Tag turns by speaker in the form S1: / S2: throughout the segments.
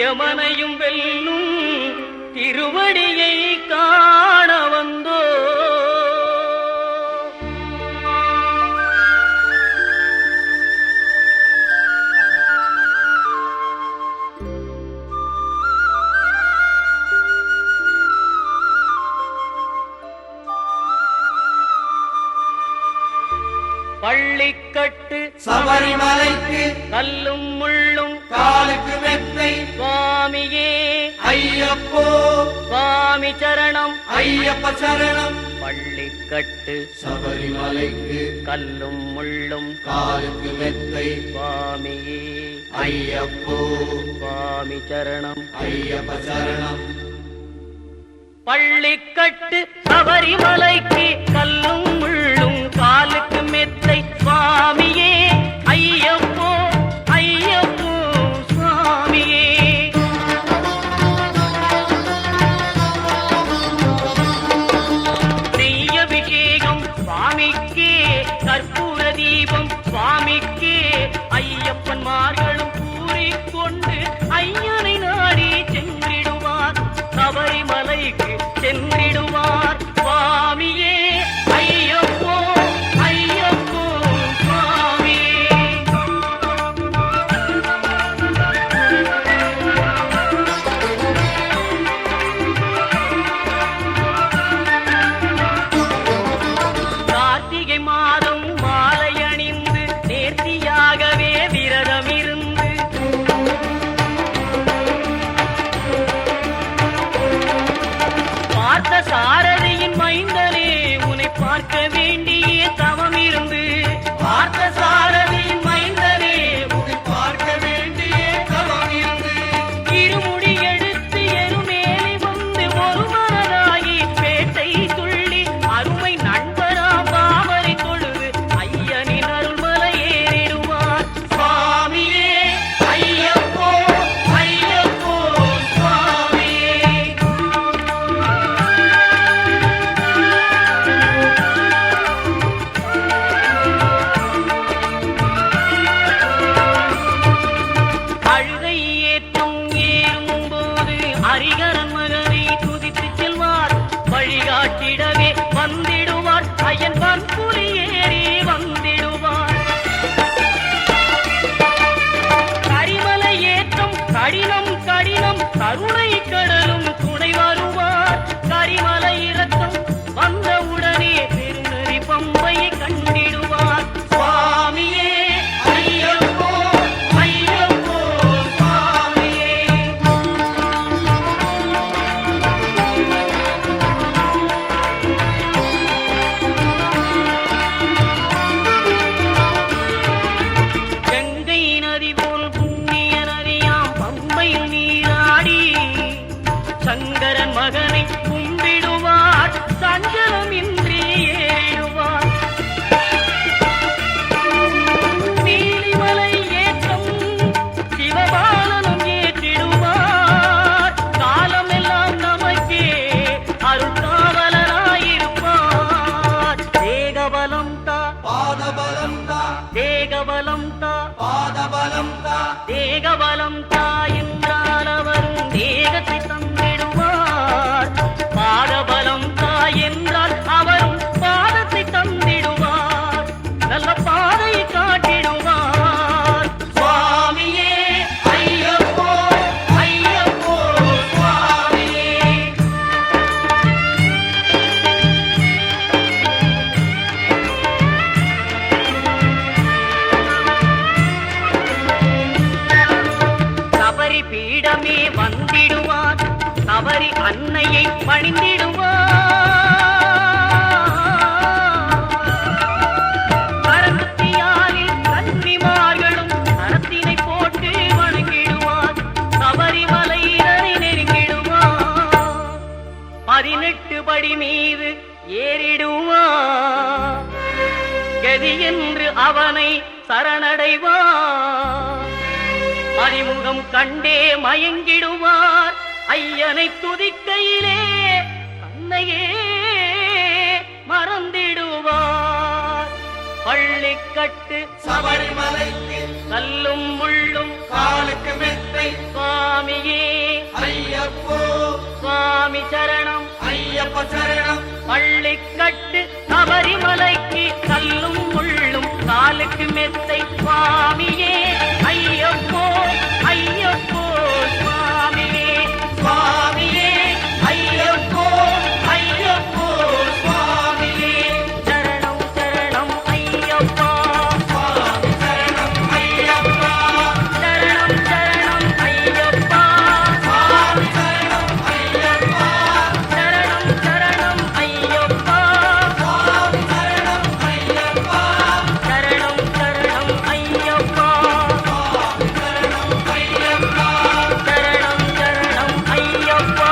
S1: யமனையும் வெல்லும் திருவடியை காண வந்தோ. பள்ளிக்கட்டு
S2: சபரிமலைக்கு
S1: கல்லும் முள்ளும்
S2: காலுக்கு மெத்தை
S1: சுவாமியே
S2: ஐயப்போ
S1: சுவாமி சரணம்
S2: ஐயப்ப சரணம்.
S1: பள்ளிக்கட்டு
S2: சபரிமலைக்கு
S1: கல்லும் முள்ளும்
S2: காலுக்கு மெத்தை
S1: சுவாமியே
S2: ஐயப்போ
S1: சுவாமி சரணம்
S2: ஐயப்ப சரணம்.
S1: பள்ளிக்கட்டு சபரிமலைக்கு கல்லும் முள்ளும் காலுக்கு மெத்தை சுவாமியே ஐயப்போ ஐயப்போ சுவாமியே. நெய்யபிஷேகம் சுவாமிக்கே கற்பூர தீபம் சுவாமிக்கே ஐயப்பன்மார்களும் கூறிக்கொண்டு ஐயனை நாடி சென்றிடுவார் சபரிமலைக்கு சென்றிடுவார் சுவாமியே ஐயப்போ ஐயப்போ சுவாமியே. கார்த்திகை மாதம் மாலை அணிந்து நேர்த்தியாகவே விரதம் இருந்து பார்த்த சாரதியின் மைந்தனே உன்னை பார்க்க வேண்டிய தவம் இருந்து பார்த்த சாரதியின் மைந்தனே
S2: உன்னை பார்க்க வேண்டிய தவம் இருந்து
S1: இருமுடி எடுத்து எருமேலி வந்து ஒரு மனதாகி பேட்டை துள்ளி அருமை நண்பராம் பாவரை தொழுது ஐயனின் அருள்மலை ஏறிடுவார் சுவாமியே ஐயப்போ ஐயப்போ சுவாமியே. அழுகை ஏற்றும் ஏறும்போது ஹரிகரன் மகனை துதித்து செல்வார் வழிகாட்டிடவே வந்திடுவார் ஐயன் பன்புலி ஏறி வந்திடுவார். கரிமலை ஏற்றம் கடினம் கடினம் கருணை கடலும் துணை வருவார். கரிமலை இறக்கம் வந்தவுடனே பெருநெறி பம்பையை கண்டிடுவார் சுவாமியே ஐயப்போ ஐயப்போ சுவாமியே. கங்கை நதி போல் புண்ணிய நதியாம் பம்பையில் நீராடி சங்கரன் மகனை கும்பிடுவார் சஞ்சலமின்றி ஏறுவார். நீலிமலை ஏற்றம் சிவபாலனும் ஏற்றிடுவார். காலமெல்லாம் நமக்கே அருள்காவலராயிருப்பார். தேகபலம் தா
S2: பாதபலம் தா
S1: தேகபலம் தா
S2: பாதபலம் தா
S1: தேகபலம் தா என்றால் அவரும் தேகத்தை தந்திடுவார். பாதபலம் தா என்றால் அவரும் பாதத்தை தந்திடுவார். நல்ல பாதையை காட்டிடுவார் சுவாமியே
S2: ஐயப்போ ஐயப்போ சுவாமியே.
S1: சபரி பீடமே வந்திடுவார். சபரி அன்னையை பணிந்திடுவார். கரத்தியாலில் கன்னிமார்களும் கரத்தினை போட்டு வணங்கிடுவார். சபரிமலையினரை நெருங்கிடுவார். 18 படி மீது ஏறிடுவார். கதி என்று அவனை சரணடைவார். அறிமுகம் கண்டே மயங்கிடுவார். ஐயனை துதிக்கையிலே தன்னையே மறந்திடுவார். பள்ளிக்கட்டு
S2: சபரிமலைக்கு
S1: கல்லும் முள்ளும்
S2: காலுக்கு மெத்தை
S1: சுவாமியே சுவாமியே
S2: ஐயப்போ
S1: சுவாமி சரணம்
S2: ஐயப்ப சரணம்
S1: பள்ளிக்கட்டு சபரிமலைக்கு கல்லும் முள்ளும் காலுக்கு மெத்தை சுவாமியே ஐயப்போ ஐயப்போ சுவாமியே
S2: சுவாமியே ஐயப்போ ஐயப்போ சுவாமியே
S1: சரணம் சரணம் ஐயப்பா
S2: சுவாமி சரணம் ஐயப்பா
S1: சரணம் சரணம் ஐயப்பா
S2: சுவாமி சரணம் ஐயப்பா
S1: சரணம் சரணம் ஐயப்பா
S2: சுவாமி சரணம் ஐயப்பா
S1: சரணம் சரணம் ஐயப்பா
S2: சுவாமி சரணம் ஐயப்பா
S1: சரணம் சரணம் ஐயப்பா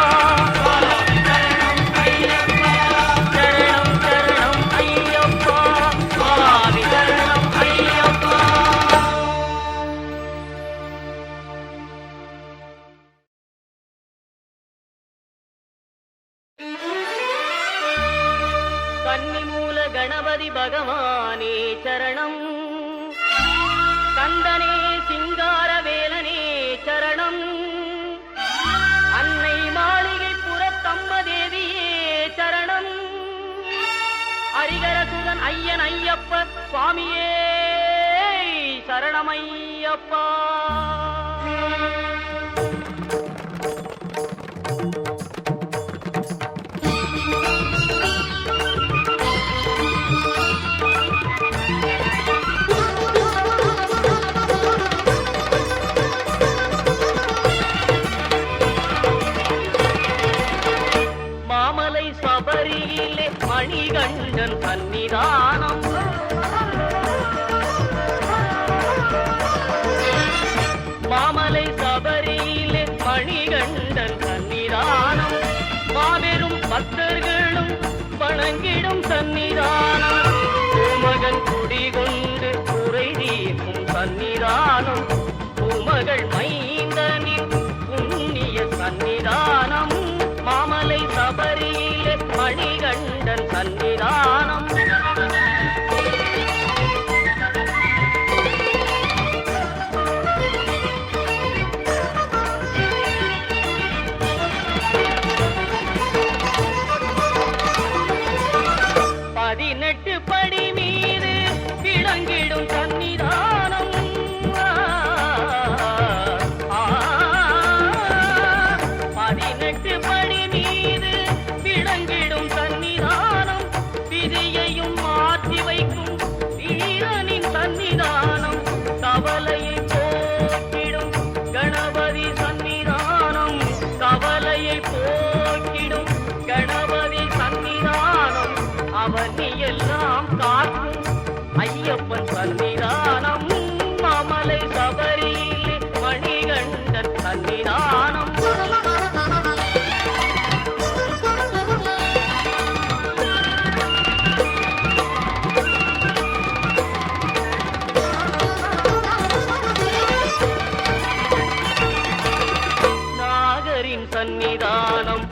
S2: சுவாமி சரணம் ஐயப்பா
S1: சரணம் சரணம் ஐயப்பா சுவாமி சரணம் ஐயப்பா கன்னிமூல கணபதி பகவானே சரணம் கந்தனே சிங்கார வேலனே சரணம் அன்னை மாளிகை புறத்தம்ம தேவியே சரணம் ஹரிகரசுதன் ஐயன் ஐயப்ப சுவாமியே சரணமையப்பா மாமலை சபரியிலே மணிகண்டன் சன்னிதானம் மாமலை சபரியிலே மணிகண்டன் சன்னிதானம் மாபெரும் பக்தர்களும் வணங்கிடும் சன்னிதானம் பூமகன் குடிகொண்டு குறை தீர்க்கும் சன்னிதானம் பூமகள் மைந்தனின் புண்ணிய சன்னிதானம் மாமலை சபரியிலே மணிகண்டன் சன்னிதானம் பதினெட்டு படி மீது விளங்கிடும் சன்னிதானம் பதினெட்டு படி மீது விளங்கிடும் சன்னிதானம் விதியையும் மாற்றி வைக்கும் வீரனின் சன்னிதானம் கவலையை போக்கிடும் கணபதி சன்னிதானம் கவலையை போக்கிடும் கணபதி சன்னிதானம் அவனி எல்லாம் காக்கும் ஐயப்பன் சன்னிதானம் மாமலை சபரியிலே மணிகண்டன் சன்னிதானம் நாகரின் சன்னிதானம்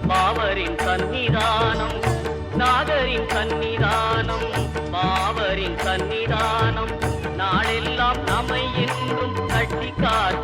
S1: பாவரின் சன்னிதானம் நாகரின் சன்னிதானம் பாவரின் சன்னிதானம் நாளெல்லாம் நம்மை என்றும் கட்டி காக்கும்